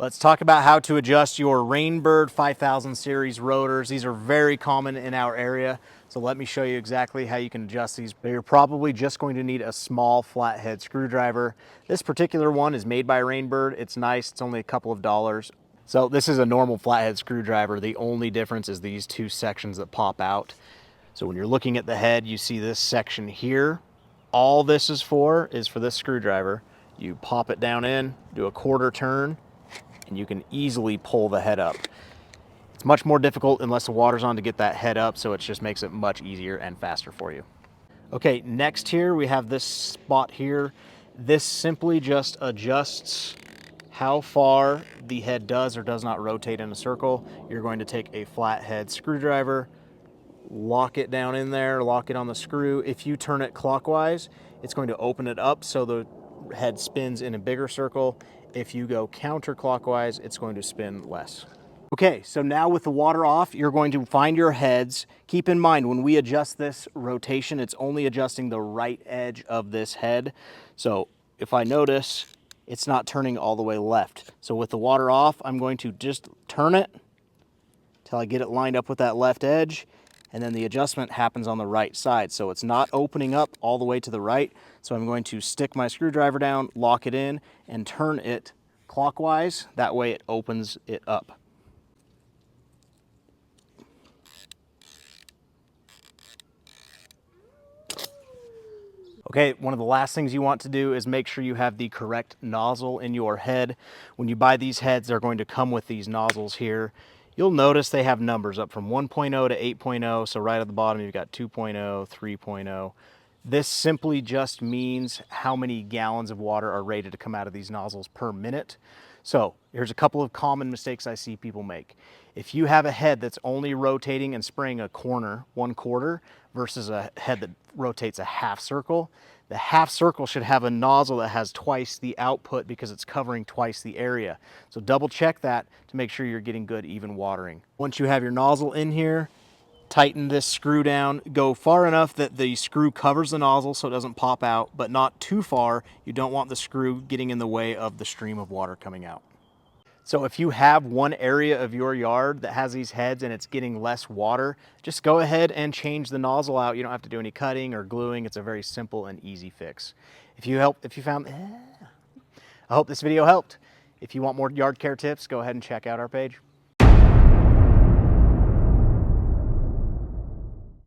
Let's talk about how to adjust your Rainbird 5000 series rotors. These are very common in our area, so let me show you exactly how you can adjust these. You're probably just going to need a small flathead screwdriver. This particular one is made by Rainbird. It's nice, it's only a couple of dollars. So this is a normal flathead screwdriver. The only difference is these two sections that pop out. So when you're looking at the head, you see this section here. All this is for this screwdriver. You pop it down in, do a quarter turn, and you can easily pull the head up. It's much more difficult unless the water's on to get that head up, so it just makes it much easier and faster for you. Okay, next here we have this spot here. This simply just adjusts how far the head does or does not rotate in a circle. You're going to take a flathead screwdriver, lock it down in there, lock it on the screw. If you turn it clockwise, it's going to open it up so the head spins in a bigger circle. If you go counterclockwise, it's going to spin less. Okay, so now with the water off, you're going to find your heads. Keep in mind, when we adjust this rotation, it's only adjusting the right edge of this head. So if I notice, it's not turning all the way left. So with the water off, I'm going to just turn it till I get it lined up with that left edge, and then the adjustment happens on the right side. So it's not opening up all the way to the right. So I'm going to stick my screwdriver down, lock it in, and turn it clockwise. That way it opens it up. Okay, one of the last things you want to do is make sure you have the correct nozzle in your head. When you buy these heads, they're going to come with these nozzles here. You'll notice they have numbers up from 1.0 to 8.0, so right at the bottom you've got 2.0, 3.0. This simply just means how many gallons of water are rated to come out of these nozzles per minute. So here's a couple of common mistakes I see people make. If you have a head that's only rotating and spraying a corner, 1/4, versus a head that rotates a half circle, the half circle should have a nozzle that has twice the output because it's covering twice the area. So double check that to make sure you're getting good even watering. Once you have your nozzle in here, tighten this screw down. Go far enough that the screw covers the nozzle so it doesn't pop out, but not too far. You don't want the screw getting in the way of the stream of water coming out. So if you have one area of your yard that has these heads and it's getting less water, just go ahead and change the nozzle out. You don't have to do any cutting or gluing. It's a very simple and easy fix. I hope this video helped. If you want more yard care tips, go ahead and check out our page.